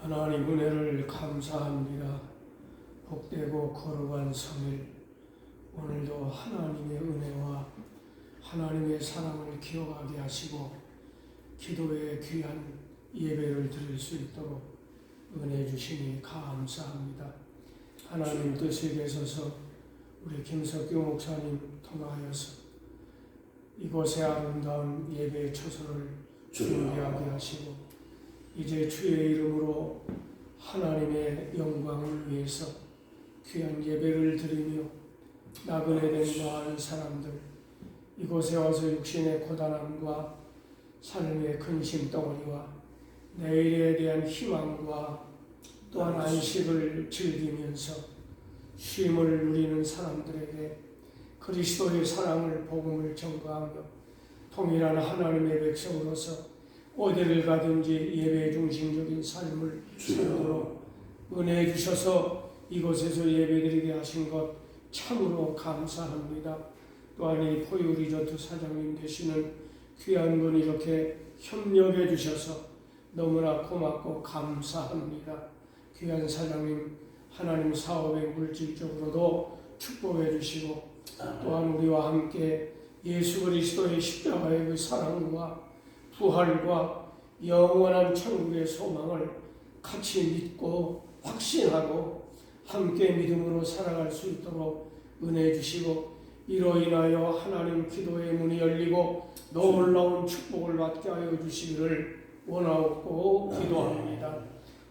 하나님 은혜를 감사합니다. 복되고 거룩한 성일, 오늘도 하나님의 은혜와 하나님의 사랑을 기억하게 하시고 기도의 귀한 예배를 드릴 수 있도록 은혜 주시니 감사합니다. 하나님 뜻에 계셔서 우리 김석규 목사님 통하여서 이곳의 아름다운 예배의 초소를 준비하게 하시고 이제 주의 이름으로 하나님의 영광을 위해서 귀한 예배를 드리며 나그네된 많은 사람들, 이곳에 와서 육신의 고단함과 삶의 근심 덩어리와 내일에 대한 희망과 또한 안식을 즐기면서 쉼을 누리는 사람들에게 그리스도의 사랑을 복음을 전가하며 통일한 하나님의 백성으로서 어디를 가든지 예배 중심적인 삶을 살도록 은혜해 주셔서 이곳에서 예배드리게 하신 것 참으로 감사합니다. 또한 이 포유 리조트 사장님 되시는 귀한 분 이렇게 협력해 주셔서 너무나 고맙고 감사합니다. 귀한 사장님 하나님 사업에 물질적으로도 축복해 주시고 또한 우리와 함께 예수 그리스도의 십자가의 그 사랑과 부활과 영원한 천국의 소망을 같이 믿고 확신하고 함께 믿음으로 살아갈 수 있도록 은혜 주시고 이로 인하여 하나님 기도의 문이 열리고 놀라운 축복을 받게 하여 주시기를 원하옵고 기도합니다.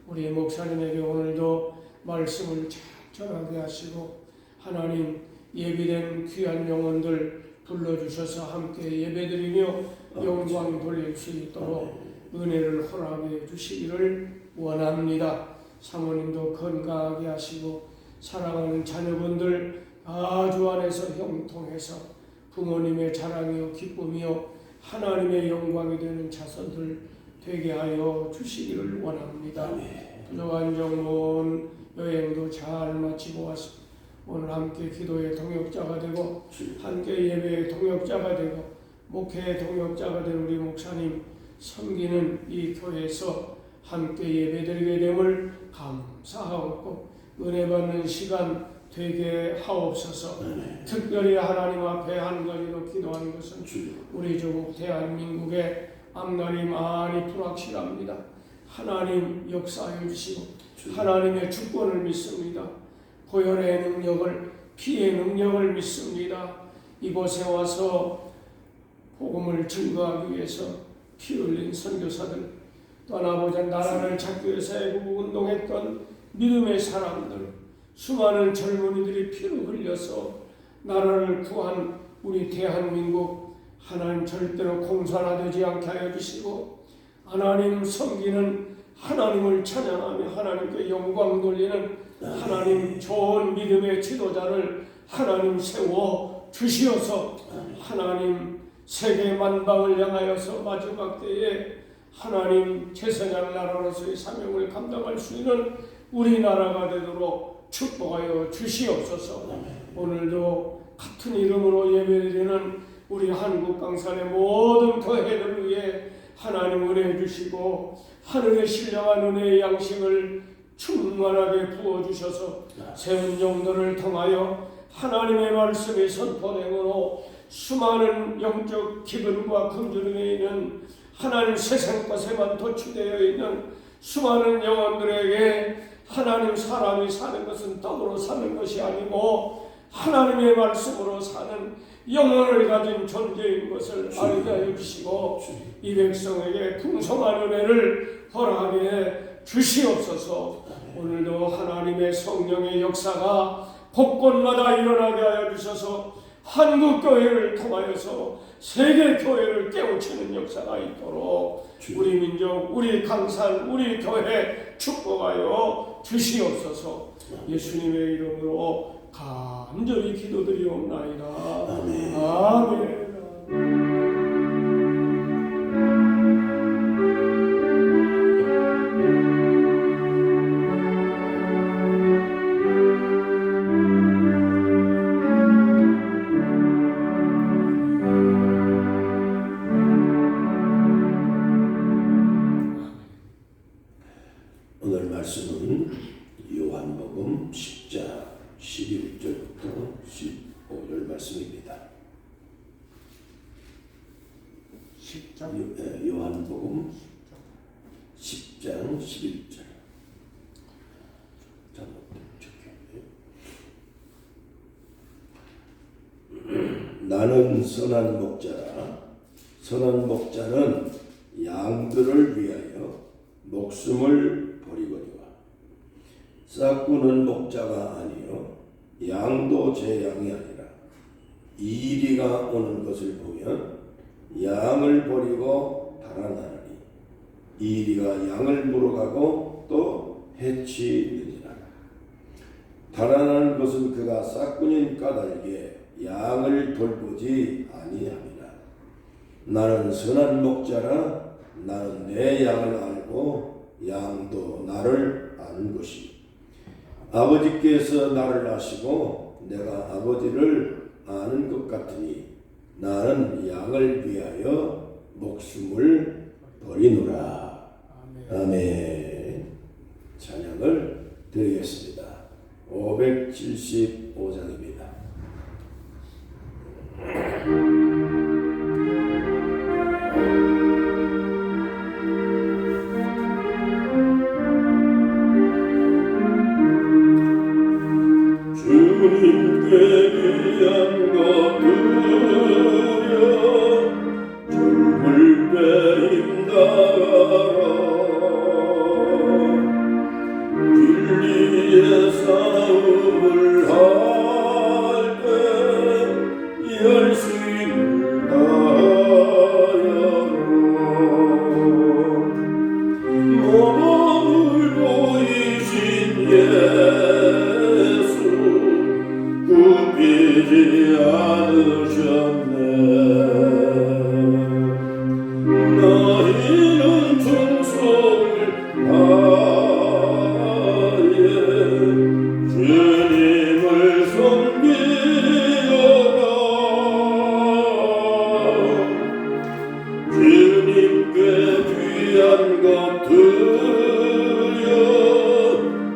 우리 목사님에게 오늘도 말씀을 잘 전하게 하시고 하나님 예비된 귀한 영혼들 불러주셔서 함께 예배드리며 영광 돌릴 수 있도록 은혜를 허락해 주시기를 원합니다. 사모님도 건강하게 하시고 사랑하는 자녀분들 아주 안에서 형통해서 부모님의 자랑이요 기쁨이요 하나님의 영광이 되는 자손들 되게 하여 주시기를 원합니다. 부족한 정문 여행도 잘 마치고 왔습니다. 오늘 함께 기도의 동역자가 되고 함께 예배의 동역자가 되고 목회의 동역자가 된 우리 목사님 섬기는 이 교회에서 함께 예배드리게 됨을 감사하옵고 은혜 받는 시간 되게 하옵소서. 특별히 하나님 앞에 한 가지로 기도하는 것은 우리 조국 대한민국의 앞날이 많이 불확실합니다. 하나님 역사해 주시고 하나님의 주권을 믿습니다. 보혈의 능력을 피의 능력을 믿습니다. 이곳에 와서 복음을 증거하기 위해서 피 흘린 선교사들 또한 아버지 나라를 찾기 위해서 애국운동했던 믿음의 사람들 수많은 젊은이들이 피를 흘려서 나라를 구한 우리 대한민국 하나님 절대로 공산화되지 않게 하여 주시고 하나님 섬기는 하나님을 찬양하며 하나님께 영광 돌리는 하나님 좋은 믿음의 지도자를 하나님 세워 주시어서 하나님 세계 만방을 향하여서 마지막 때에 하나님 제사장 나라로서의 사명을 감당할 수 있는 우리나라가 되도록 축복하여 주시옵소서. 오늘도 같은 이름으로 예배드리는 우리 한국 강산의 모든 교회들을 위해 하나님 은혜해 주시고 하늘의 신령한 은혜의 양식을 충만하게 부어주셔서 세운 종들을 통하여 하나님의 말씀이 선포됨으로 수많은 영적 기근과 금주름에 있는 하나님 세상 것에만 도취되어 있는 수많은 영혼들에게 하나님 사람이 사는 것은 떡으로 사는 것이 아니고 하나님의 말씀으로 사는 영혼을 가진 존재인 것을 알게 하여 주시고 이 백성에게 풍성한 은혜를 허락해 주시옵소서. 오늘도 하나님의 성령의 역사가 곳곳마다 일어나게 하여 주셔서 한국교회를 통하여서 세계교회를 깨우치는 역사가 있도록 우리 민족, 우리 강산, 우리 교회 축복하여 주시옵소서. 예수님의 이름으로 간절히 기도드리옵나이다. 아멘. 오늘 말씀은 요한복음 10장 11절부터 15절 말씀입니다. 10장? 요한복음 10장 11절. 나는 선한 목자라. 선한 목자는 양들을 위하여 목숨을 버리거니와 싹구는 목자가 아니요 양도 제 양이 아니라 이리가 오는 것을 보면 양을 버리고 달아나느니 이리가 양을 물어가고 또 해치느니라. 달아나는 것은 그가 싹구님 까닭에 양을 돌보지 아니함이라. 나는 선한 목자라. 나는 내 양을 알고 양도 나를 아는 것이. 아버지께서 나를 아시고 내가 아버지를 아는 것 같으니 나는 양을 위하여 목숨을 버리노라. 아멘. 찬양을 드리겠습니다. 575장입니다. 주님께 귀한 것들여 줄을 빼임다가라. 진리의 싸움을 할 때 열심을 다하여라. 모범을 보이신 예수 굽히지 않으셨네. 너희는 충성을 다하여 주님을 섬기어라. 주님께 귀한 것들여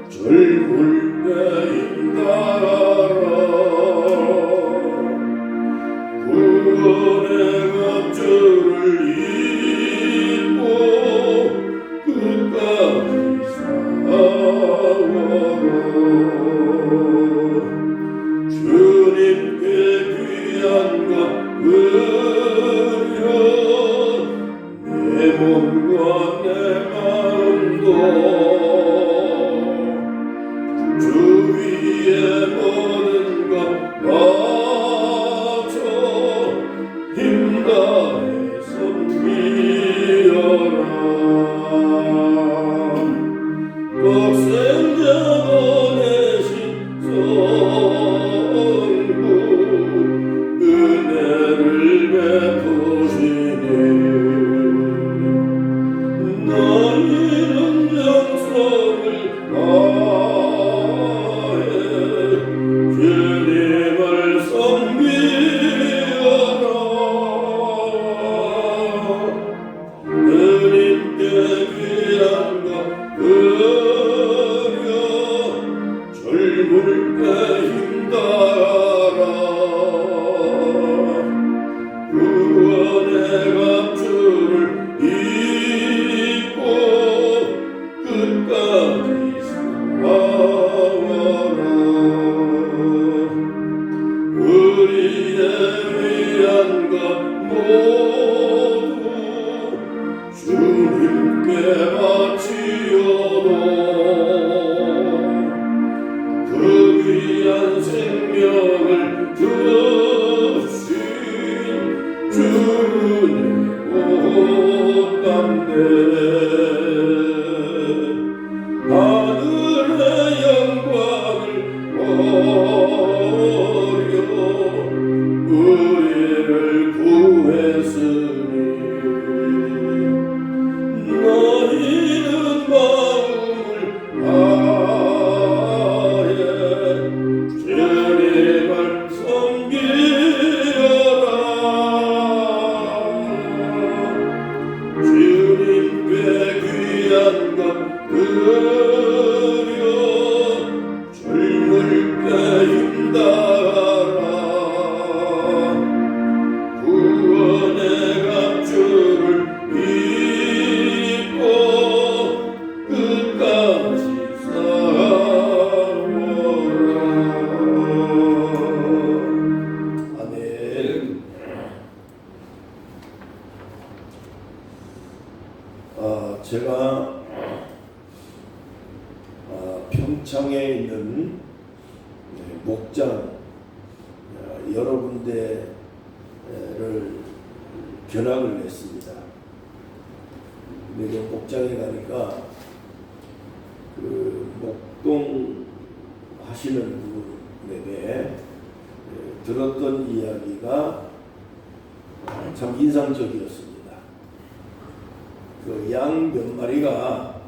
절물 빼임다라. 구원의 갑주를 입고 끝까지 싸워라. 주님께 귀한 것들여 내 몸과 내 마음도 주 위에 모든 것 바쳐 힘다해 섬기어라. 독생자 보내신 성부 은혜를 베푸시네. 너희는 영성을 다해 주님을 섬기어라. 주님께 귀한 것들여 젊을 때 힘다라. 구원의 갑주를 입고 끝까지 싸워라. 우리의 위한 것 모두 주님께 바치어도 그 귀한 생명을 주신 주의 옷감네. 하늘의 영광을 버려 우리를 구했으니 너희 그려 젊을 때 힘다라 구원의 갑주를 입고 끝까지 싸워라. 아멘. 제가 평창에 있는 목장 여러 군데를 견학을 했습니다. 근데 목장에 가니까 그 목동 하시는 분에게 들었던 이야기가 참 인상적이었습니다. 그 양 몇 마리가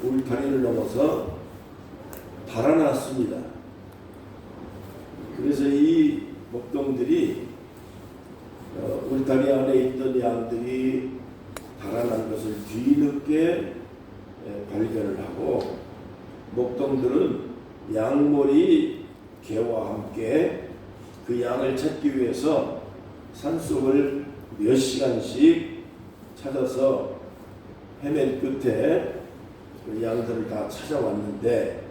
울타리를 넘어서 달아났습니다. 그래서 이 목동들이 울타리 안에 있던 양들이 달아난 것을 뒤늦게 발견을 하고 목동들은 양머리 개와 함께 그 양을 찾기 위해서 산속을 몇 시간씩 찾아서 헤맨 끝에 그 양들을 다 찾아왔는데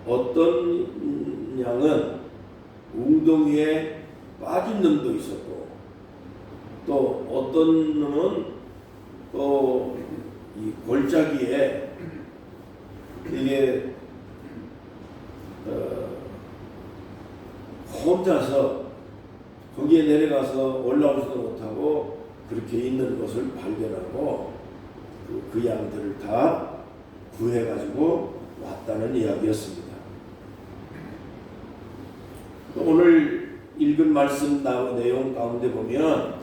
어떤 양은 웅덩이에 빠진 놈도 있었고 또 어떤 놈은 또 이 골짜기에 이게 혼자서 거기에 내려가서 올라오지도 못하고 그렇게 있는 것을 발견하고 그 양들을 다 구해가지고 왔다는 이야기였습니다. 오늘 읽은 말씀 내용 가운데 보면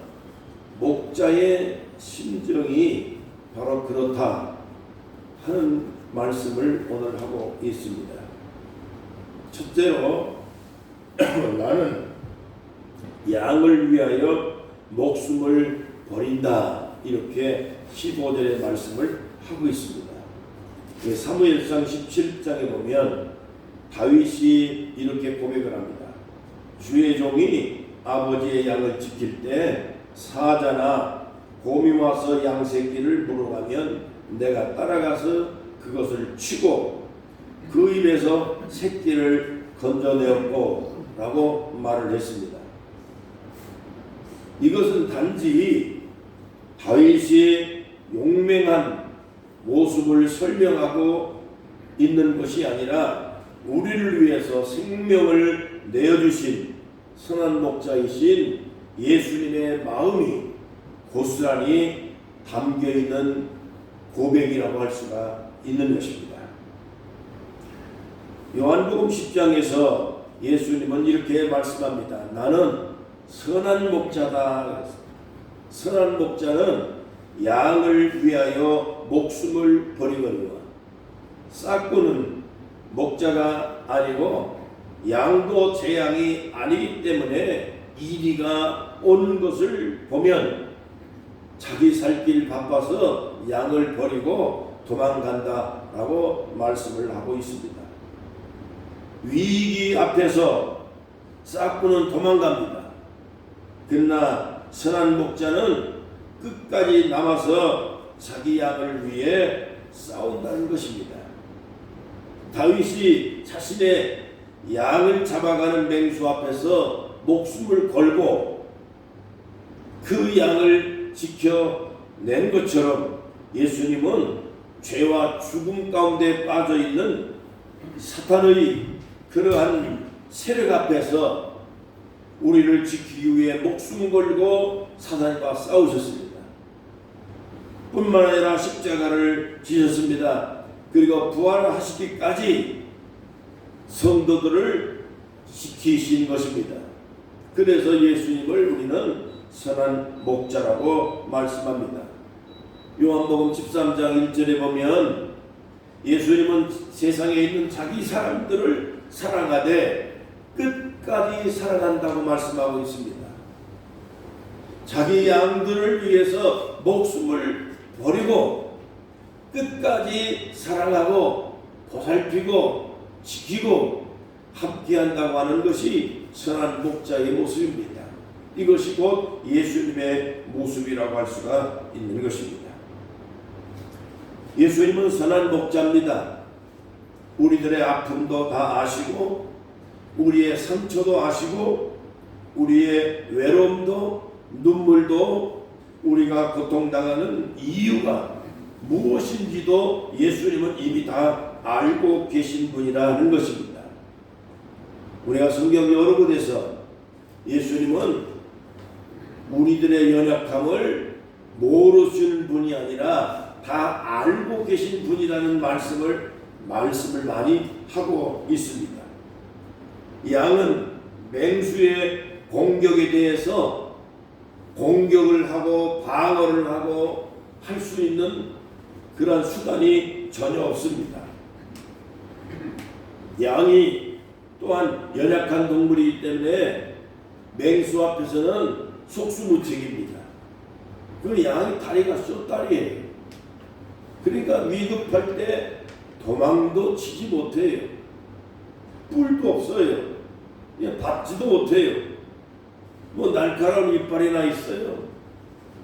목자의 심정이 바로 그렇다 하는 말씀을 오늘 하고 있습니다. 첫째로 나는 양을 위하여 목숨을 버린다 이렇게 15절의 말씀을 하고 있습니다. 사무엘상 17장에 보면 다윗이 이렇게 고백을 합니다. 주의 종이 아버지의 양을 지킬 때 사자나 곰이 와서 양 새끼를 물어가면 내가 따라가서 그것을 치고 그 입에서 새끼를 건져내었고 라고 말을 했습니다. 이것은 단지 다윗이 용맹한 모습을 설명하고 있는 것이 아니라 우리를 위해서 생명을 내어주신 선한 목자이신 예수님의 마음이 고스란히 담겨있는 고백이라고 할 수가 있는 것입니다. 요한복음 10장에서 예수님은 이렇게 말씀합니다. 나는 선한 목자다. 선한 목자는 양을 위하여 목숨을 버리거니와 싹구는 목자가 아니고 양도 제 양이 아니기 때문에 이리가 온 것을 보면 자기 살 길 바빠서 양을 버리고 도망간다라고 말씀을 하고 있습니다. 위기 앞에서 싹구는 도망갑니다. 그러나 선한 목자는 끝까지 남아서 자기 양을 위해 싸운다는 것입니다. 다윗이 자신의 양을 잡아가는 맹수 앞에서 목숨을 걸고 그 양을 지켜낸 것처럼 예수님은 죄와 죽음 가운데 빠져있는 사탄의 그러한 세력 앞에서 우리를 지키기 위해 목숨 걸고 사탄과 싸우셨습니다. 뿐만 아니라 십자가를 지셨습니다. 그리고 부활하시기까지 성도들을 지키신 것입니다. 그래서 예수님을 우리는 선한 목자라고 말씀합니다. 요한복음 13장 1절에 보면 예수님은 세상에 있는 자기 사람들을 사랑하되 끝까지 사랑한다고 말씀하고 있습니다. 자기 양들을 위해서 목숨을 버리고 끝까지 사랑하고 보살피고 지키고 함께한다고 하는 것이 선한 목자의 모습입니다. 이것이 곧 예수님의 모습이라고 할 수가 있는 것입니다. 예수님은 선한 목자입니다. 우리들의 아픔도 다 아시고 우리의 상처도 아시고 우리의 외로움도 눈물도 우리가 고통당하는 이유가 무엇인지도 예수님은 이미 다 알고 계신 분이라는 것입니다. 우리가 성경 여러 곳에서 예수님은 우리들의 연약함을 모르시는 분이 아니라 다 알고 계신 분이라는 말씀을 많이 하고 있습니다. 양은 맹수의 공격에 대해서 공격을 하고 방어를 하고 할 수 있는 그런 수단이 전혀 없습니다. 양이 또한 연약한 동물이기 때문에 맹수 앞에서는 속수무책입니다. 그 양이 다리가 숏다리예요. 그러니까 위급할 때 도망도 치지 못해요. 뿔도 없어요. 받지도 못해요. 뭐 날카로운 이빨이나 있어요.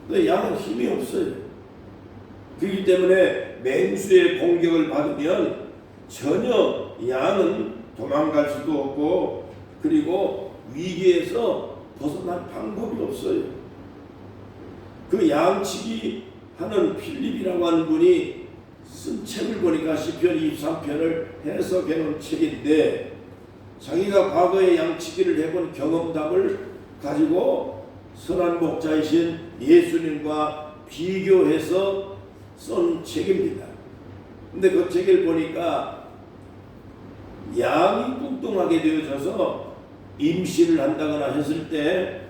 근데 양은 힘이 없어요. 그렇기 때문에 맹수의 공격을 받으면 전혀 양은 도망갈 수도 없고 그리고 위기에서 벗어날 방법이 없어요. 그 양치기 하는 필립이라고 하는 분이 쓴 책을 보니까 시편 23편을 해석해 놓은 책인데 자기가 과거에 양치기를 해본 경험담을 가지고 선한 목자이신 예수님과 비교해서 쓴 책입니다. 근데 그 책을 보니까 양이 뚱뚱하게 되어져서 임신을 한다거나 했을 때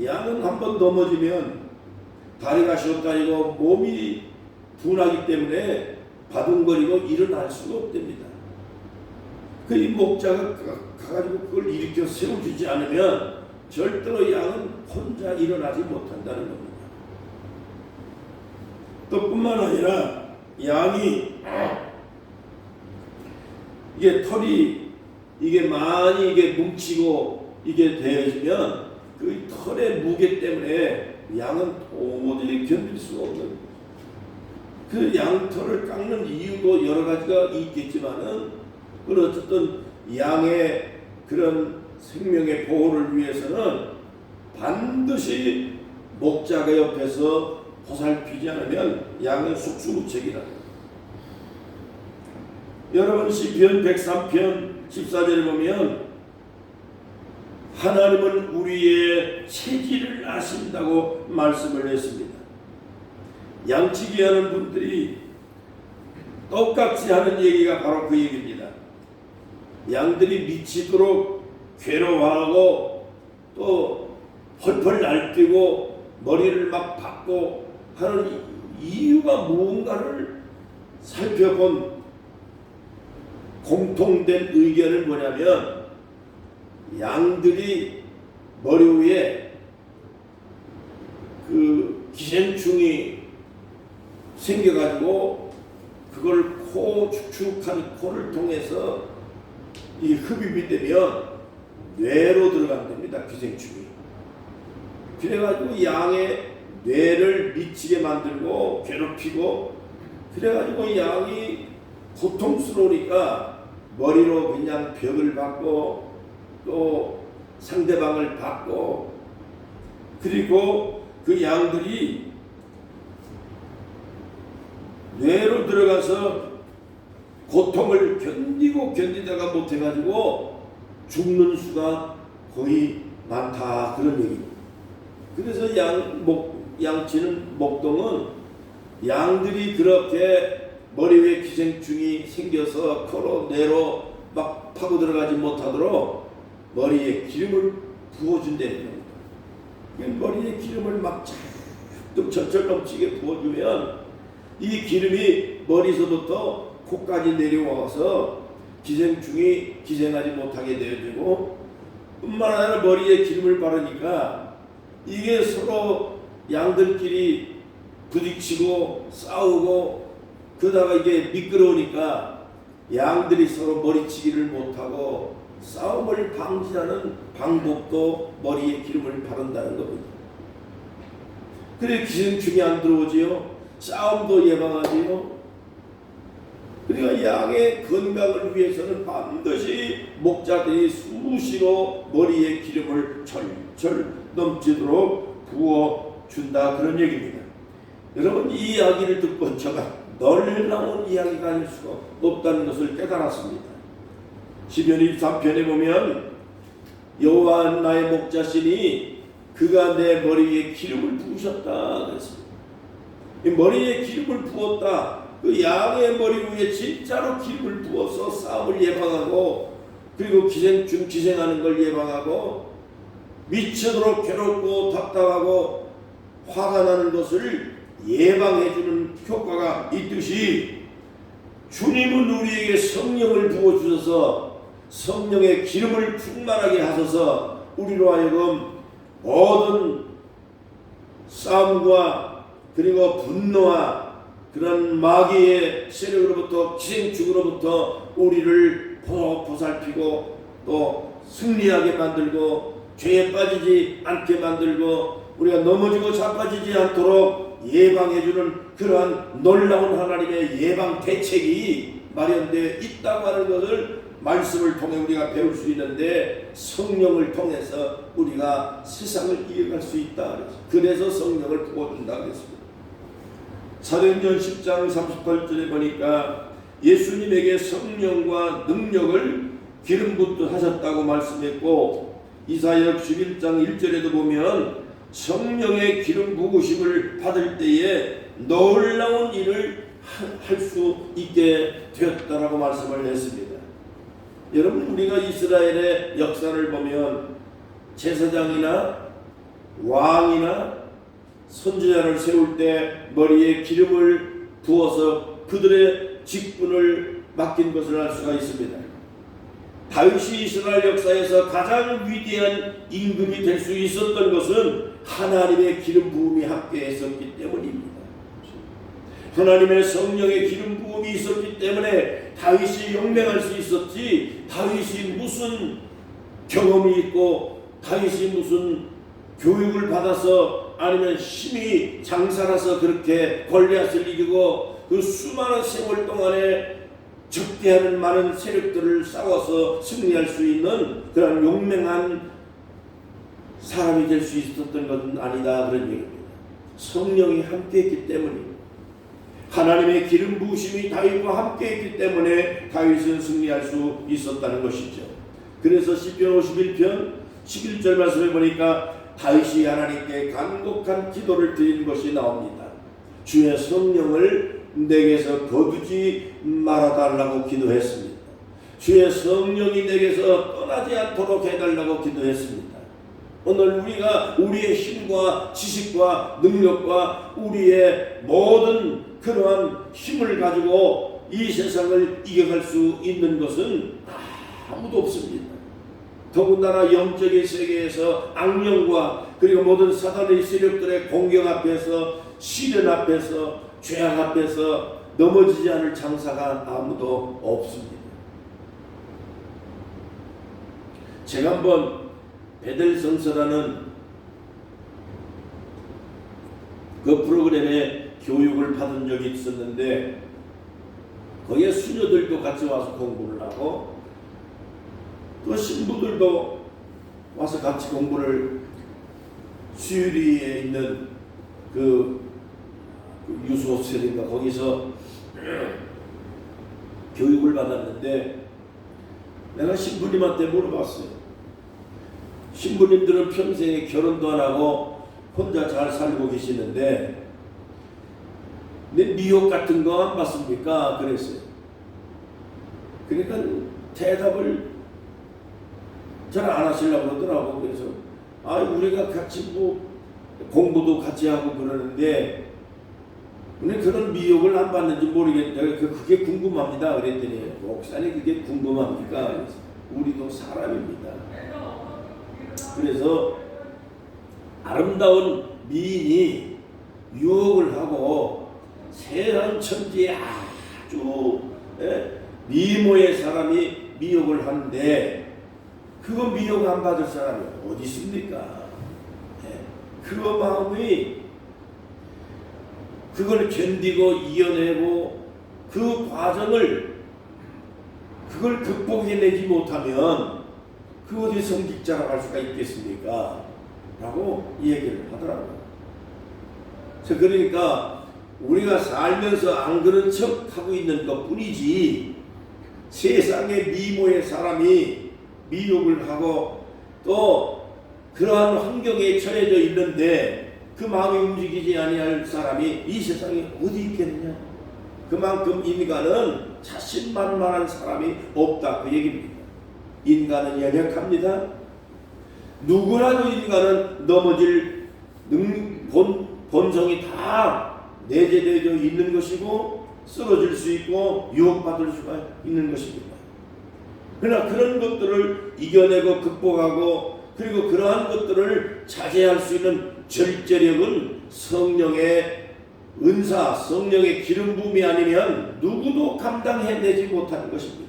양은 한번 넘어지면 다리가 숏다리고 몸이 둔하기 때문에 바둥거리고 일어날 수가 없답니다. 그 이 목자가 가가지고 그걸 일으켜 세워주지 않으면 절대로 양은 혼자 일어나지 못한다는 겁니다. 또 뿐만 아니라 양이 이게 털이 이게 많이 이게 뭉치고 이게 되어지면 그 털의 무게 때문에 양은 도무지 견딜 수 없는 그 양털을 깎는 이유도 여러 가지가 있겠지만은 그런 어쨌든 양의 그런 생명의 보호를 위해서는 반드시 목자가 옆에서 보살피지 않으면 양은 속수무책이다. 여러분 시편 103편 14절에 보면 하나님은 우리의 체질을 아신다고 말씀을 했습니다. 양치기 하는 분들이 똑같이 하는 얘기가 바로 그 얘기입니다. 양들이 미치도록 괴로워하고 또 펄펄 날뛰고 머리를 막 박고 하는 이유가 무언가를 살펴본 공통된 의견은 뭐냐면 양들이 머리 위에 그 기생충이 생겨가지고 그걸 코 축축한 코를 통해서 이 흡입이 되면 뇌로 들어간답니다. 기생충이. 그래가지고 양의 뇌를 미치게 만들고 괴롭히고 그래가지고 양이 고통스러우니까 머리로 그냥 벽을 받고 또 상대방을 받고 그리고 그 양들이 뇌로 들어가서 고통을 견디다가 못해가지고 죽는 수가 거의 많다 그런 얘기입니다. 그래서 양치는 목동은 양들이 그렇게 머리 위에 기생충이 생겨서 코로 뇌로 막 파고 들어가지 못하도록 머리에 기름을 부어준다는 겁니다. 머리에 기름을 막 잔뜩 절절 넘치게 부어주면 이 기름이 머리서부터 코까지 내려와서 기생충이 기생하지 못하게 되어지고 뿐만 아니라 머리에 기름을 바르니까 이게 서로 양들끼리 부딪히고 싸우고 그러다가 이게 미끄러우니까 양들이 서로 머리치기를 못하고 싸움을 방지하는 방법도 머리에 기름을 바른다는 겁니다. 그래 기생충이 안 들어오지요. 싸움도 예방하지요. 그러니까 양의 건강을 위해서는 반드시 목자들이 수시로 머리에 기름을 철철 넘치도록 부어준다, 그런 얘기입니다. 여러분, 이 이야기를 듣고 제가 놀라운 이야기가 아닐 수가 없다는 것을 깨달았습니다. 시편 23편에 보면 여호와 나의 목자시니 그가 내 머리에 기름을 부으셨다 그랬습니다. 이 머리에 기름을 부었다. 그 양의 머리 위에 진짜로 기름을 부어서 싸움을 예방하고, 그리고 기생충 기생하는 걸 예방하고, 미치도록 괴롭고 답답하고 화가 나는 것을 예방해주는 효과가 있듯이, 주님은 우리에게 성령을 부어주셔서 성령의 기름을 충만하게 하셔서 우리로 하여금 모든 싸움과 그리고 분노와 그런 마귀의 세력으로부터, 기생충으로부터 우리를 보살피고 또 승리하게 만들고 죄에 빠지지 않게 만들고 우리가 넘어지고 자빠지지 않도록 예방해주는 그러한 놀라운 하나님의 예방 대책이 마련되어 있다고 하는 것을 말씀을 통해 우리가 배울 수 있는데, 성령을 통해서 우리가 세상을 이겨갈 수 있다. 그래서 성령을 부어준다 그랬습니다. 사도행전 10장 38절에 보니까 예수님에게 성령과 능력을 기름 붓듯 하셨다고 말씀했고, 이사야 11장 1절에도 보면 성령의 기름 부으심을 받을 때에 놀라운 일을 할 수 있게 되었다라고 말씀을 했습니다. 여러분, 우리가 이스라엘의 역사를 보면 제사장이나 왕이나 선지자를 세울 때 머리에 기름을 부어서 그들의 직분을 맡긴 것을 알 수가 있습니다. 다윗이 이스라엘 역사에서 가장 위대한 임금이 될 수 있었던 것은 하나님의 기름 부음이 함께 했었기 때문입니다. 하나님의 성령의 기름 부음이 있었기 때문에 다윗이 용맹할 수 있었지, 다윗이 무슨 경험이 있고 다윗이 무슨 교육을 받아서 아니면 힘이 장사라서 그렇게 골리앗을 이기고 그 수많은 세월 동안에 적대하는 많은 세력들을 싸워서 승리할 수 있는 그런 용맹한 사람이 될 수 있었던 것은 아니다, 그런 얘기입니다. 성령이 함께했기 때문입니다. 하나님의 기름 부으심이 다윗과 함께했기 때문에 다윗은 승리할 수 있었다는 것이죠. 그래서 시편 51편 11절 말씀을 보니까 다윗이 하나님께 간곡한 기도를 드린 것이 나옵니다. 주의 성령을 내게서 거두지 말아달라고 기도했습니다. 주의 성령이 내게서 떠나지 않도록 해달라고 기도했습니다. 오늘 우리가 우리의 힘과 지식과 능력과 우리의 모든 그러한 힘을 가지고 이 세상을 이겨갈 수 있는 것은 아무도 없습니다. 더군다나 영적인 세계에서 악령과 그리고 모든 사단의 세력들의 공격 앞에서, 시련 앞에서, 죄악 앞에서 넘어지지 않을 장사가 아무도 없습니다. 제가 한번 베델성서라는 그 프로그램에 교육을 받은 적이 있었는데, 거기에 수녀들도 같이 와서 공부를 하고 또 신부들도 와서 같이 공부를, 수유리에 있는 그 유소설인가 거기서 교육을 받았는데, 내가 신부님한테 물어봤어요. 신부님들은 평생에 결혼도 안 하고 혼자 잘 살고 계시는데 내 미혹 같은 거 안 받습니까? 그랬어요. 그러니까 대답을 잘 안 하시려고 그러더라고. 그래서 우리가 같이 뭐 공부도 같이 하고 그러는데 근데 그런 미혹을 안 받는지 모르겠다. 그게 궁금합니다. 그랬더니 목사님 그게 궁금합니까? 그래서 우리도 사람입니다. 그래서 아름다운 미인이 유혹을 하고 세상 천지에 아주 미모의 사람이 미혹을 하는데 그거 미혹 안 받을 사람이 어디 있습니까? 그 마음이 그걸 견디고 이겨내고 그 과정을 그걸 극복해내지 못하면 그 어디 성직자라고 할 수가 있겠습니까? 라고 얘기를 하더라고요. 그러니까 우리가 살면서 안 그런 척 하고 있는 것 뿐이지 세상의 미모의 사람이 미혹을 하고 또 그러한 환경에 처해져 있는데 그 마음이 움직이지 아니할 사람이 이 세상에 어디 있겠느냐. 그만큼 인간은 자신만만한 사람이 없다 그 얘기입니다. 인간은 연약합니다. 누구라도 인간은 넘어질 본성이 다 내재되어 있는 것이고 쓰러질 수 있고 유혹받을 수가 있는 것입니다. 그러나 그런 것들을 이겨내고 극복하고 그리고 그러한 것들을 자제할 수 있는 절제력은 성령의 은사, 성령의 기름 부음이 아니면 누구도 감당해내지 못하는 것입니다.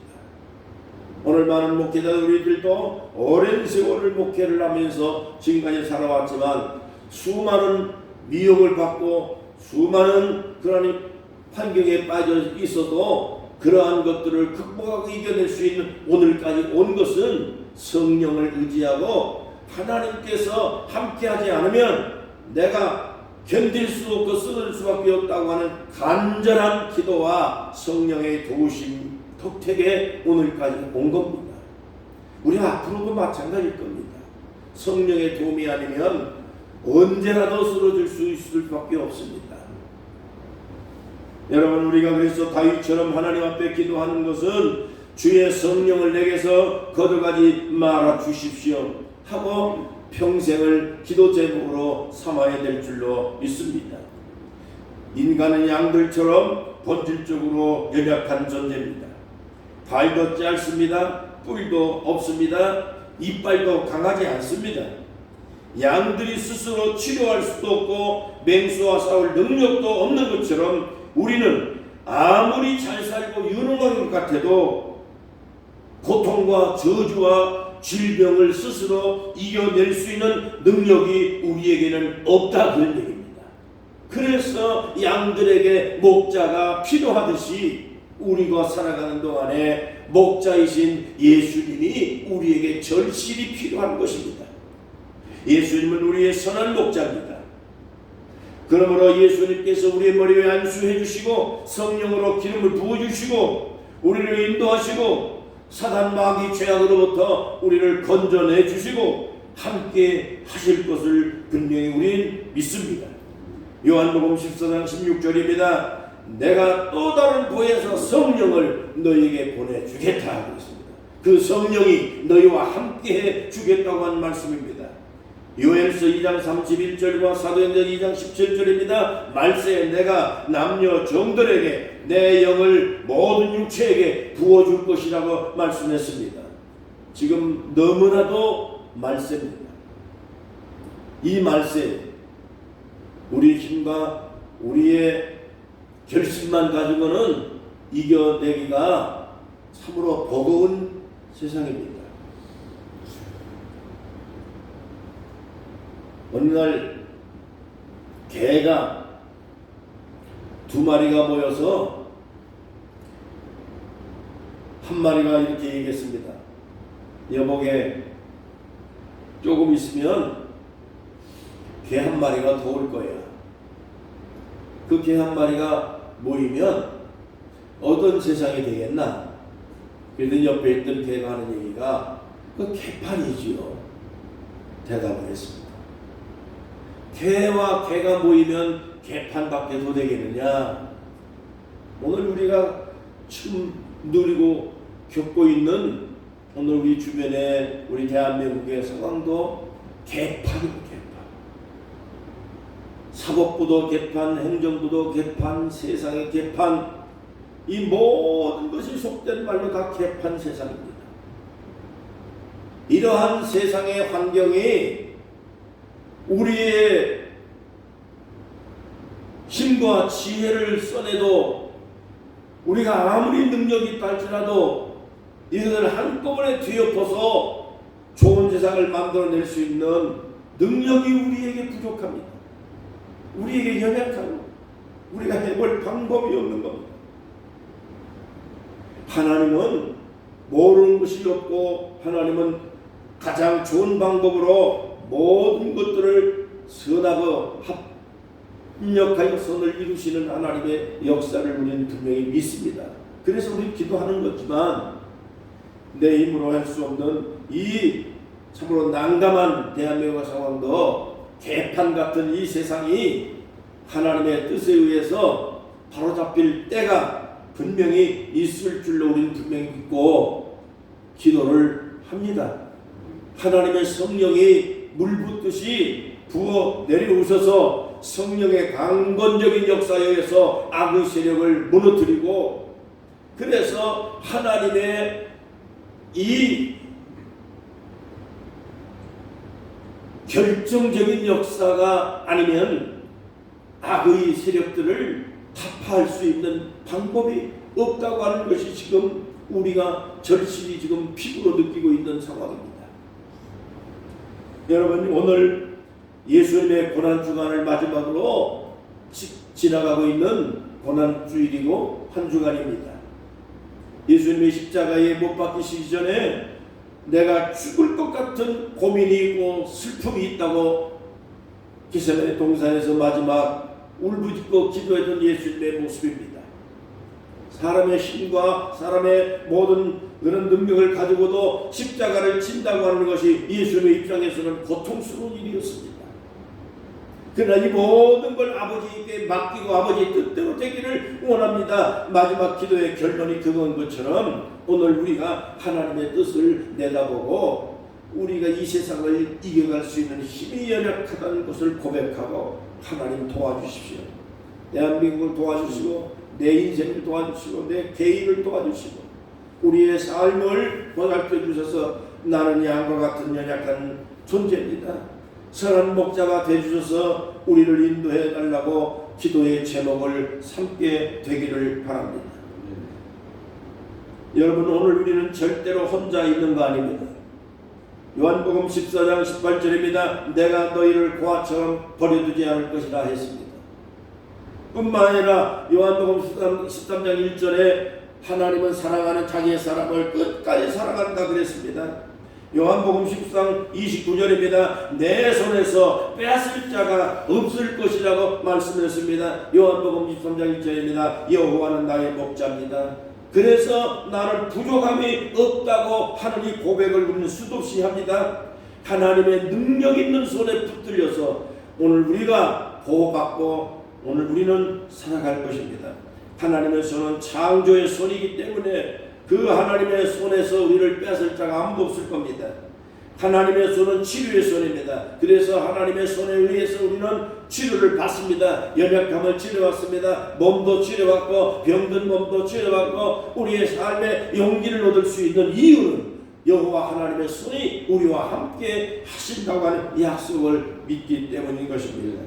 오늘 많은 목회자들 우리들도 오랜 세월을 목회를 하면서 지금까지 살아왔지만 수많은 미혹을 받고 수많은 그런 환경에 빠져 있어도 그러한 것들을 극복하고 이겨낼 수 있는 오늘까지 온 것은 성령을 의지하고 하나님께서 함께하지 않으면 내가 견딜 수 없고 쓰러질 수밖에 없다고 하는 간절한 기도와 성령의 도우심 덕택에 오늘까지 온 겁니다. 우리 앞으로도 마찬가지일 겁니다. 성령의 도움이 아니면 언제라도 쓰러질 수 있을 수밖에 없습니다. 여러분 우리가 그래서 다윗처럼 하나님 앞에 기도하는 것은 주의 성령을 내게서 거둬가지 말아 주십시오 하고 평생을 기도 제목으로 삼아야 될 줄로 믿습니다. 인간은 양들처럼 본질적으로 연약한 존재입니다. 발도 짧습니다. 뿔도 없습니다. 이빨도 강하지 않습니다. 양들이 스스로 치료할 수도 없고 맹수와 싸울 능력도 없는 것처럼 우리는 아무리 잘 살고 유능한 것 같아도 고통과 저주와 질병을 스스로 이겨낼 수 있는 능력이 우리에게는 없다 그런 얘기입니다. 그래서 양들에게 목자가 필요하듯이 우리가 살아가는 동안에 목자이신 예수님이 우리에게 절실히 필요한 것입니다. 예수님은 우리의 선한 목자입니다. 그러므로 예수님께서 우리의 머리 위에 안수해 주시고 성령으로 기름을 부어주시고 우리를 인도하시고 사단 마귀 죄악으로부터 우리를 건져내 주시고 함께 하실 것을 분명히 우리는 믿습니다. 요한복음 14장 16절입니다. 내가 또 다른 보혜사 성령을 너희에게 보내주겠다 그랬습니다. 그 성령이 너희와 함께 해주겠다고 한 말씀입니다. 요엘서 2장 31절과 사도행전 2장 17절입니다. 말세에 내가 남녀 종들에게 내 영을 모든 육체에게 부어줄 것이라고 말씀했습니다. 지금 너무나도 말세입니다. 이 말세 우리 힘과 우리의 결심만 가지고는 이겨내기가 참으로 버거운 세상입니다. 어느 날 개가 두 마리가 모여서 한 마리가 이렇게 얘기했습니다. 여보게 조금 있으면 개 한 마리가 더 올 거야. 그 개 한 마리가 모이면 어떤 세상이 되겠나? 그랬더니 옆에 있던 개가 하는 얘기가 그 개판이지요. 대답을 했습니다. 개와 개가 모이면 개판밖에 더 되겠느냐? 오늘 우리가 지금 누리고 겪고 있는 오늘 우리 주변에 우리 대한민국의 상황도 개판입니다. 개판. 사법부도 개판, 행정부도 개판, 세상의 개판, 이 모든 것이 속된 말로 다 개판 세상입니다. 이러한 세상의 환경이 우리의 힘과 지혜를 써내도 우리가 아무리 능력이 있다 할지라도 이것을 한꺼번에 뒤엎어서 좋은 세상을 만들어낼 수 있는 능력이 우리에게 부족합니다. 우리에게 연약하고 우리가 해볼 방법이 없는 겁니다. 하나님은 모르는 것이 없고 하나님은 가장 좋은 방법으로 모든 것들을 선하고 합력하여 선을 이루시는 하나님의 역사를 우리는 분명히 믿습니다. 그래서 우리 기도하는 거지만 내 힘으로 할 수 없는 이 참으로 난감한 대한민국 상황도 개판 같은 이 세상이 하나님의 뜻에 의해서 바로잡힐 때가 분명히 있을 줄로 우리는 분명히 믿고 기도를 합니다. 하나님의 성령이 물붓듯이 부어 내려오셔서 성령의 강건적인 역사에 의해서 악의 세력을 무너뜨리고, 그래서 하나님의 이 결정적인 역사가 아니면 악의 세력들을 타파할 수 있는 방법이 없다고 하는 것이 지금 우리가 절실히 지금 피부로 느끼고 있는 상황입니다. 여러분, 오늘 예수님의 고난주간을 마지막으로 지나가고 있는 고난주일이고 한 주간입니다. 예수님의 십자가에 못 박히시기 전에 내가 죽을 것 같은 고민이 있고 슬픔이 있다고 게세마네 동산에서 마지막 울부짖고 기도했던 예수님의 모습입니다. 사람의 힘과 사람의 모든 그런 능력을 가지고도 십자가를 진다고 하는 것이 예수님의 입장에서는 고통스러운 일이었습니다. 그러나 이 모든 걸 아버지에게 맡기고 아버지의 뜻대로 되기를 원합니다. 마지막 기도의 결론이 그건 것처럼 오늘 우리가 하나님의 뜻을 내다보고 우리가 이 세상을 이겨갈 수 있는 힘이 연약하다는 것을 고백하고, 하나님 도와주십시오. 대한민국을 도와주시고 내 인생을 도와주시고 내 개인을 도와주시고 우리의 삶을 보살펴 주셔서 나는 양과 같은 연약한 존재입니다. 선한 목자가 되주셔서 우리를 인도해 달라고 기도의 제목을 삼게 되기를 바랍니다. 여러분, 오늘 우리는 절대로 혼자 있는 거 아닙니다. 요한복음 14장 18절입니다. 내가 너희를 고아처럼 버려두지 않을 것이라 했습니다. 뿐만 아니라 요한복음 13장 1절에 하나님은 사랑하는 자기의 사람을 끝까지 사랑한다 그랬습니다. 요한복음 14장 29절입니다. 내 손에서 빼앗을 자가 없을 것이라고 말씀했습니다. 요한복음 23장 1절입니다. 여호와는 나의 목자입니다. 그래서 나는 부족함이 없다고 하는 이 고백을 우리는 수없이 합니다. 하나님의 능력 있는 손에 붙들려서 오늘 우리가 보호받고 오늘 우리는 살아갈 것입니다. 하나님의 손은 창조의 손이기 때문에 그 하나님의 손에서 우리를 뺏을 자가 아무도 없을 겁니다. 하나님의 손은 치료의 손입니다. 그래서 하나님의 손에 의해서 우리는 치료를 받습니다. 연약함을 치료받습니다. 몸도 치료받고 병든 몸도 치료받고 우리의 삶에 용기를 얻을 수 있는 이유는 여호와 하나님의 손이 우리와 함께 하신다고 하는 약속을 믿기 때문인 것입니다.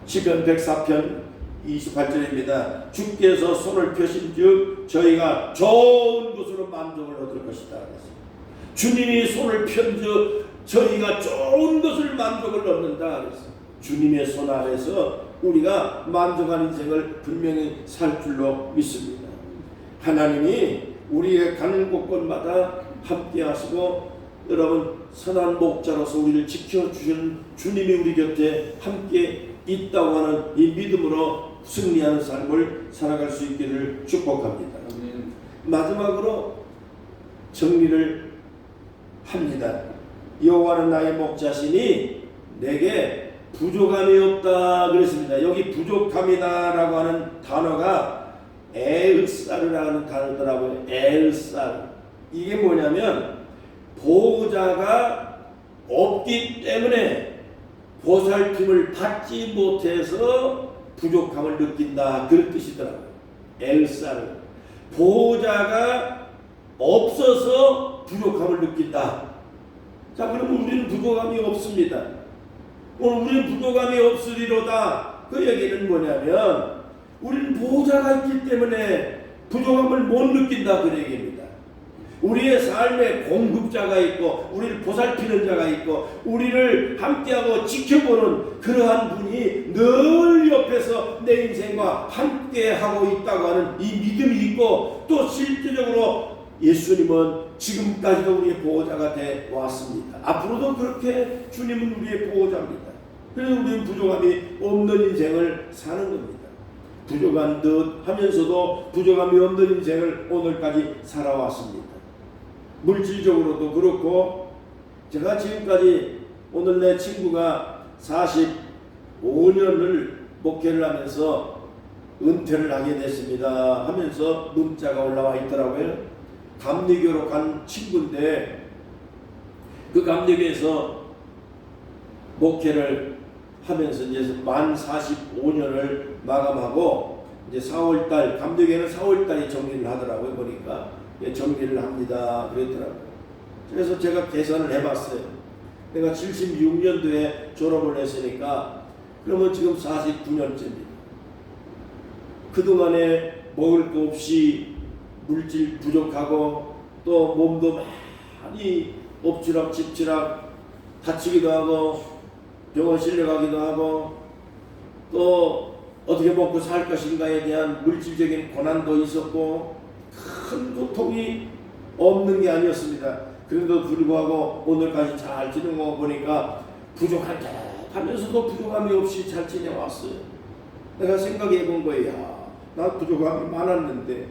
시편 104편 28절입니다. 주께서 손을 펴신즉 저희가 좋은 것으로 만족을 얻을 것이다. 주님이 손을 펴ን즉 저희가 좋은 것을 만족을 얻는다. 주님의 손 아래서 우리가 만족한 인생을 분명히 살 줄로 믿습니다. 하나님이 우리의 가는 곳곳마다 함께 하시고 여러분 선한 목자로서 우리를 지켜주시는 주님이 우리 곁에 함께 있다고 하는 이 믿음으로 승리하는 삶을 살아갈 수 있기를 축복합니다. 마지막으로 정리를 합니다. 여호와는 나의 목자시니 내게 부족함이 없다 그랬습니다. 여기 부족함이다라고 하는 단어가 에으사르라는 단어더라고요. 에으사르. 이게 뭐냐면 보호자가 없기 때문에 보살핌을 받지 못해서 부족함을 느낀다, 그런 뜻이더라고요. 에으사르. 보호자가 없어서 부족함을 느낀다. 자, 그러면 우리는 부족함이 없습니다. 오늘 우리는 부족함이 없으리로다. 그 얘기는 뭐냐면 우리는 보호자가 있기 때문에 부족함을 못 느낀다 그 얘기입니다. 우리의 삶에 공급자가 있고 우리를 보살피는 자가 있고 우리를 함께하고 지켜보는 그러한 분이 늘 옆에서 내 인생과 함께하고 있다고 하는 이 믿음이 있고 또 실제적으로 예수님은 지금까지도 우리의 보호자가 되어 왔습니다. 앞으로도 그렇게 주님은 우리의 보호자입니다. 그래서 우리는 부족함이 없는 인생을 사는 겁니다. 부족한 듯 하면서도 부족함이 없는 인생을 오늘까지 살아왔습니다. 물질적으로도 그렇고 제가 지금까지 오늘 내 친구가 45년을 목회를 하면서 은퇴를 하게 됐습니다 하면서 문자가 올라와 있더라고요. 감리교로 간 친구인데 그 감리교에서 목회를 하면서 이제 만 45년을 마감하고 이제 4월달 감리교회는 4월달에 정리를 하더라고요. 보니까 정리를 합니다 그랬더라고요. 그래서 제가 계산을 해봤어요. 내가 76년도에 졸업을 했으니까 그러면 지금 49년째입니다. 그동안에 먹을 거 없이 물질 부족하고 또 몸도 많이 엎치락집치락 다치기도 하고 병원 실려가기도 하고 또 어떻게 먹고 살 것인가에 대한 물질적인 고난도 있었고 큰 고통이 없는 게 아니었습니다. 그런데도 불구하고 오늘까지 잘 지내고 보니까 부족한 듯 하면서도 부족함이 없이 잘 지내왔어요. 내가 생각해 본 거야. 나 부족함이 많았는데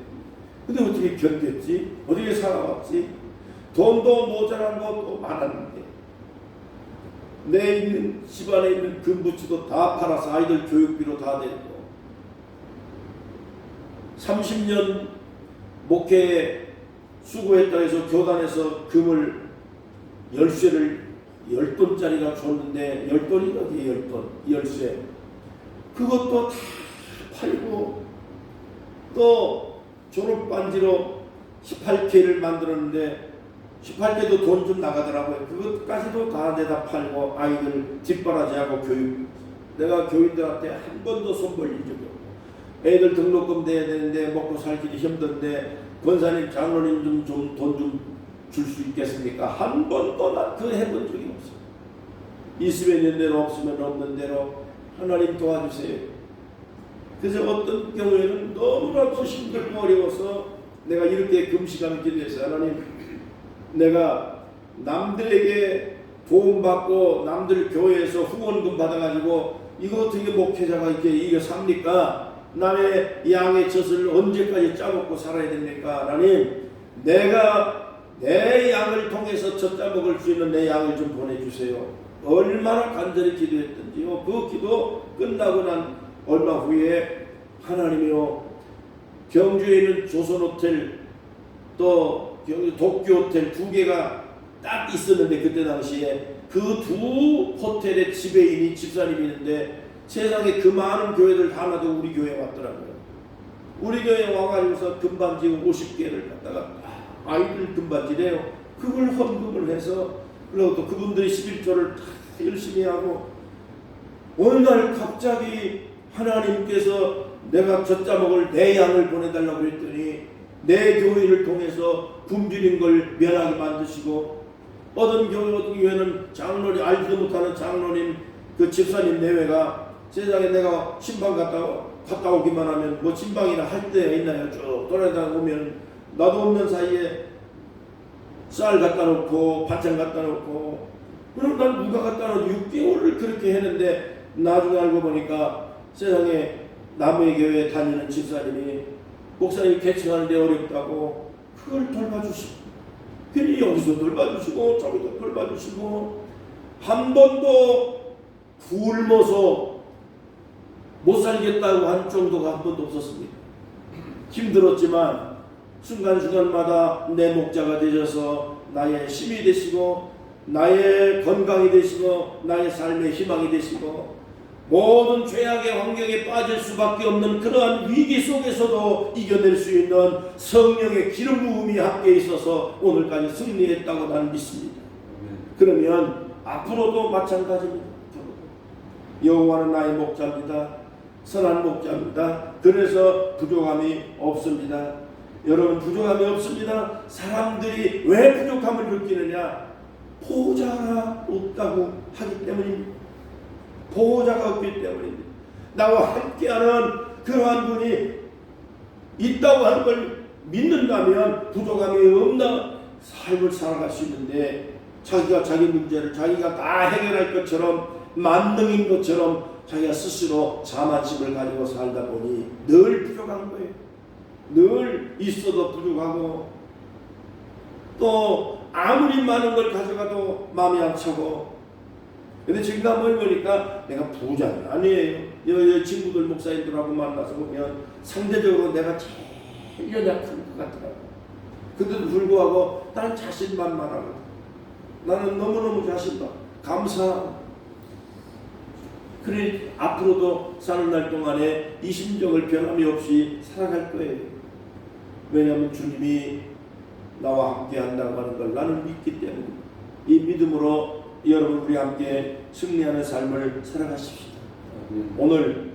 근데 어떻게 견뎠지? 어떻게 살아왔지? 돈도 모자란 것도 많았는데 내 있는 집안에 있는 금부치도 다 팔아서 아이들 교육비로 다 냈고 30년 목회에 수고했다 해서 교단에서 금을 열쇠를 10돈짜리가 줬는데 10돈이거든요. 10돈 열쇠 그것도 다 팔고 또 졸업반지로 18K를 만들었는데 18K도 돈 좀 나가더라고요. 그것까지도 다 내다 팔고 아이들 뒷바라지하고 교육 내가 교인들한테 한 번도 손 벌린 적이 없고 애들 등록금 내야 되는데 먹고 살기 힘든데 권사님 장로님 좀 돈 좀 줄 수 있겠습니까? 한 번도 난 그 해본 적이 없어요. 있으면 있는 대로 없으면 없는 대로 하나님 도와주세요. 그래서 어떤 경우에는 너무나도 힘들고 어려워서 내가 이렇게 금식하는 기도했어요. 하나님 내가 남들에게 도움받고 남들 교회에서 후원금 받아가지고 이거 어떻게 목회자가 이게 삽니까? 남의 양의 젖을 언제까지 짜먹고 살아야 됩니까? 하나님 내가 내 양을 통해서 젖 짜먹을 수 있는 내 양을 좀 보내주세요. 얼마나 간절히 기도했던지요. 그 기도 끝나고 난 얼마 후에 하나님이요 경주에 있는 조선호텔 또 경주 도쿄호텔 2개가 딱 있었는데 그때 당시에 그 2 호텔의 지배인이 집사님이 있는데 세상에 그 많은 교회들 하나도 우리 교회에 왔더라고요. 우리 교회에 와가지고서 금반지 50개를 갖다가 아이들 금반지래요. 그걸 헌금을 해서 그리고 또 그분들이 11조를 다 열심히 하고 어느 날 갑자기 하나님께서 내가 젖자 먹을 내 양을 보내달라고 했더니 내 교회를 통해서 굶주린 걸 면하게 만드시고 어떤 교회는 장로님 알지도 못하는 장로님 그 집사님 내외가 세상에 내가 신방 갔다 오기만 하면 뭐 신방이나 할 때 있나요? 쭉 돌아다니다 오면 나도 없는 사이에 쌀 갖다 놓고 반찬 갖다 놓고 그럼 난 누가 갖다 놓고 6개월을 그렇게 했는데 나중에 알고 보니까 세상에 남의 교회 다니는 집사님이 목사님이 개척하는데 어렵다고 그걸 돌봐주시고 괜히 여기서 돌봐주시고 저기도 돌봐주시고 한 번도 굶어서 못 살겠다고 한 정도가 한 번도 없었습니다. 힘들었지만 순간순간마다 내 목자가 되셔서 나의 힘이 되시고 나의 건강이 되시고 나의 삶의 희망이 되시고 모든 죄악의 환경에 빠질 수밖에 없는 그러한 위기 속에서도 이겨낼 수 있는 성령의 기름 부음이 함께 있어서 오늘까지 승리했다고 나는 믿습니다. 그러면 앞으로도 마찬가지입니다. 여호와는 나의 목자입니다. 선한 목자입니다. 그래서 부족함이 없습니다. 여러분, 부족함이 없습니다. 사람들이 왜 부족함을 느끼느냐? 보호자가 없다고 하기 때문입니다. 보호자가 없기 때문입니다. 나와 함께하는 그러한 분이 있다고 하는 걸 믿는다면 부족함이 없는 삶을 살아갈 수 있는데, 자기가 자기 문제를 자기가 다 해결할 것처럼, 만능인 것처럼 자기가 스스로 자만심을 가지고 살다 보니 늘 부족한 거예요. 늘 있어도 부족하고, 또 아무리 많은 걸 가져가도 마음이 안 차고. 근데 지금 가만히 보니까 내가 부자는 아니에요. 여 친구들 목사님들하고 만나서 보면 상대적으로 내가 제일 연약한 것 같더라고요. 근데도 불구하고 나는 자신만만하거든. 나는 너무너무 자신만 감사하고. 그래 앞으로도 사는 날 동안에 이 심정을 변함이 없이 살아갈 거예요. 왜냐하면 주님이 나와 함께 한다고 하는 걸 나는 믿기 때문에, 이 믿음으로 여러분 우리 함께 승리하는 삶을 살아가십시다. 오늘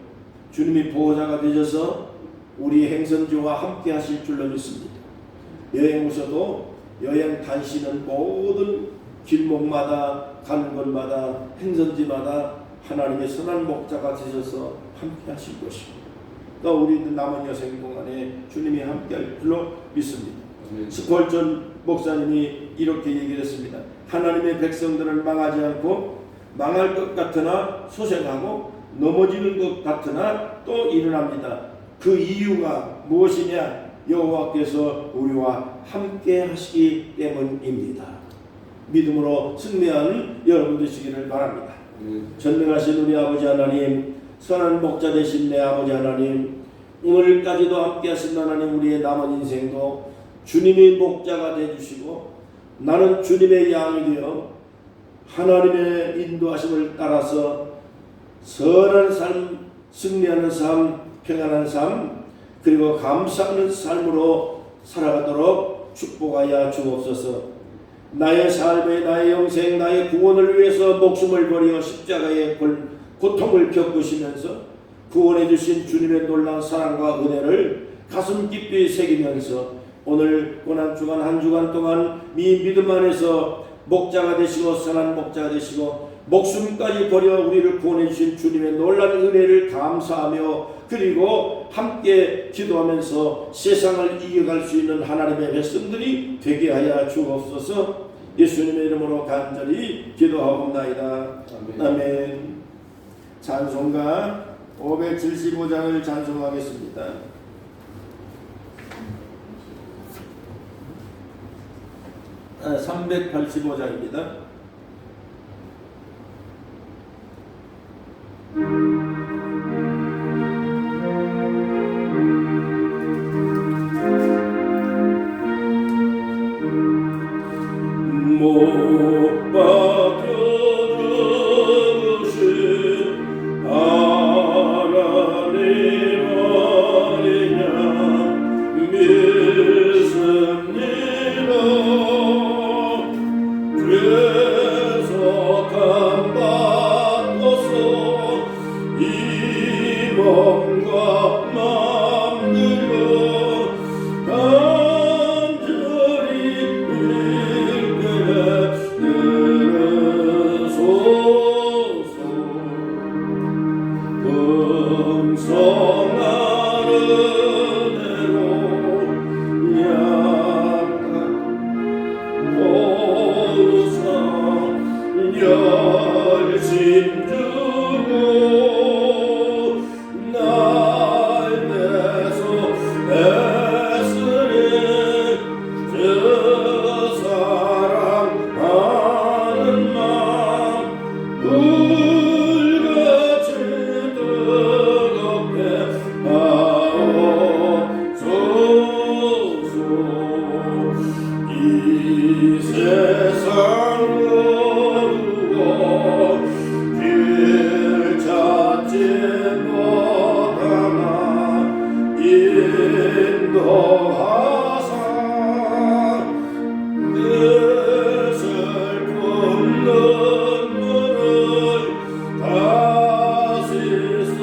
주님이 보호자가 되셔서 우리 행선지와 함께 하실 줄로 믿습니다. 여행 오셔도 여행 다니시는 모든 길목마다 가는 곳마다 행선지마다 하나님의 선한 목자가 되셔서 함께 하실 것입니다. 또 우리 남은 여생 동안에 주님이 함께 할 줄로 믿습니다. 스콜전 목사님이 이렇게 얘기했습니다. 하나님의 백성들은 망하지 않고 망할 것 같으나 소생하고 넘어지는 것 같으나 또 일어납니다. 그 이유가 무엇이냐? 여호와께서 우리와 함께 하시기 때문입니다. 믿음으로 승리하는 여러분 되시기를 바랍니다. 전능하신 우리 아버지 하나님, 선한 목자 되신 내 아버지 하나님, 오늘까지도 함께 하신 하나님, 우리의 남은 인생도 주님의 목자가 되어주시고 나는 주님의 양이 되어 하나님의 인도하심을 따라서 선한 삶, 승리하는 삶, 평안한 삶, 그리고 감사하는 삶으로 살아가도록 축복하여 주옵소서. 나의 삶에, 나의 영생, 나의 구원을 위해서 목숨을 버려 십자가의 고통을 겪으시면서 구원해 주신 주님의 놀라운 사랑과 은혜를 가슴 깊이 새기면서 오늘 고난주간 한 주간 동안 이 믿음 안에서 목자가 되시고 선한 목자가 되시고 목숨까지 버려 우리를 구원해 주신 주님의 놀라운 은혜를 감사하며, 그리고 함께 기도하면서 세상을 이겨갈 수 있는 하나님의 백성들이 되게 하여 주옵소서. 예수님의 이름으로 간절히 기도하옵나이다. 아멘. 찬송가 575장을 찬송하겠습니다. 385장입니다. 못 박혀주신 하나님 아니냐 믿습니다. 그래서 감받고서 이 몸과 마음들로 간절히 들으소서. 금성하는 대로 약간 보사 열심 주고 날 내서 애쓰는 저 사랑하는 마음 불같이 뜨겁게 하옵소서. 이 세상으로 두고 길 찾지 못하나 인도하사 내 슬픈 눈물을 다시 쏟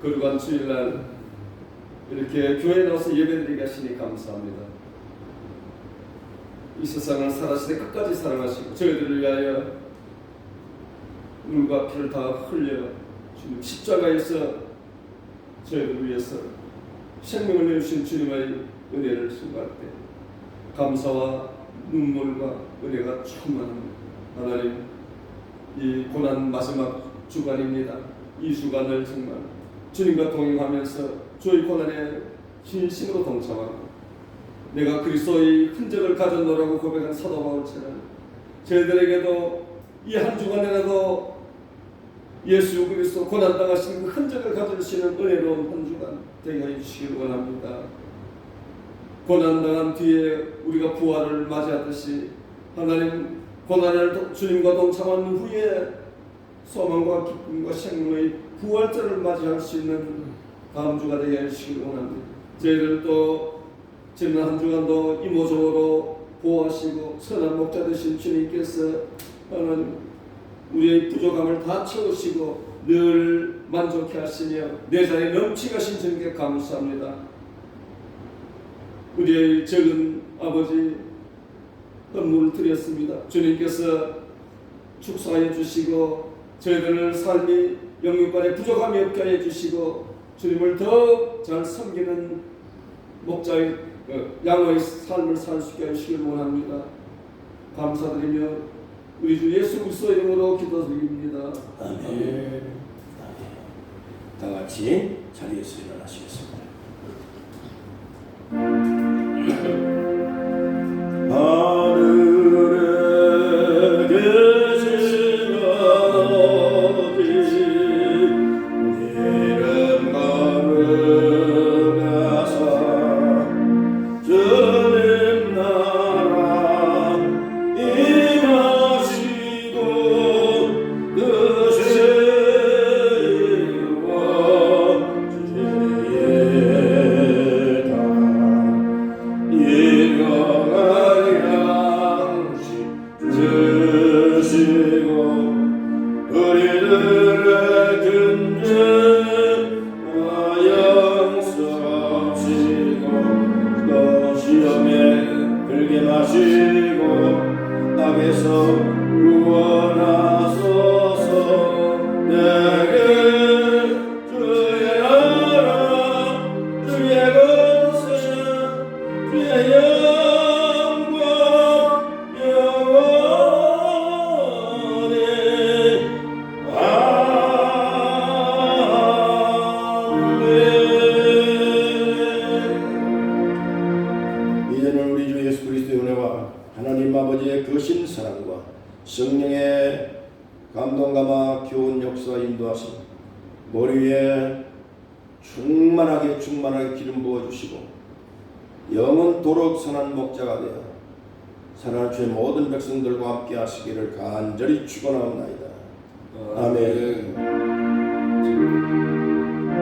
거룩한 주일날 이렇게 교회에 나와서 예배드리게 하시니 감사합니다. 이 세상을 살아시되 끝까지 사랑하시고 저희들을 위하여 물과 피를 다 흘려 주님 십자가에서 저희들을 위해서 생명을 내주신 주님의 은혜를 순간할 때 감사와 눈물과 은혜가 충만합니다. 하나님, 이 고난 마지막 주간입니다. 이 주간을 정말 주님과 동행하면서 주의 고난에 진심으로 동참하고 내가 그리스도의 흔적을 가졌노라고 고백한 사도 바울처럼 저희들에게도 이 한 주간이라도 예수 그리스도 고난당하신 그 흔적을 가져주시는 은혜로운 한 주간 되게 해주시길 원합니다. 고난당한 뒤에 우리가 부활을 맞이하듯이 하나님 고난을 주님과 동참한 후에 소망과 기쁨과 생명의 부활절을 맞이할 수 있는 다음 주가 되게 해주시길 원합니다. 저희들도 지난 한 주간도 이모저모로 보호하시고 선한 목자 되신 주님께서 하나님 우리의 부족함을 다 채우시고 늘 만족해 하시며 내 자리에 넘치게 하신 주님께 감사합니다. 우리의 적은 아버지 헌물을 드렸습니다. 주님께서 축사해 주시고 저희들 삶이 영육간에 부족함이 없게 해 주시고 주님을 더욱 잘 섬기는 목자의 양의 삶을 살 수 있게 하시길 원합니다. 감사드리며 우리 주 예수 그리스도 이름으로 기도드립니다. 아멘. 다 같이 자리에서 일어나시겠습니다. 하늘에 계신 아버지 이름 거룩하사 주님 나라 임하시고 하나님 아버지의 거신 사랑과 성령의 감동감화 교훈 역사 인도하심 머리 위에 충만하게 기름 부어주시고 영원토록 선한 목자가 되어 사랑하는 주의 모든 백성들과 함께 하시기를 간절히 축원하옵나이다. 아멘.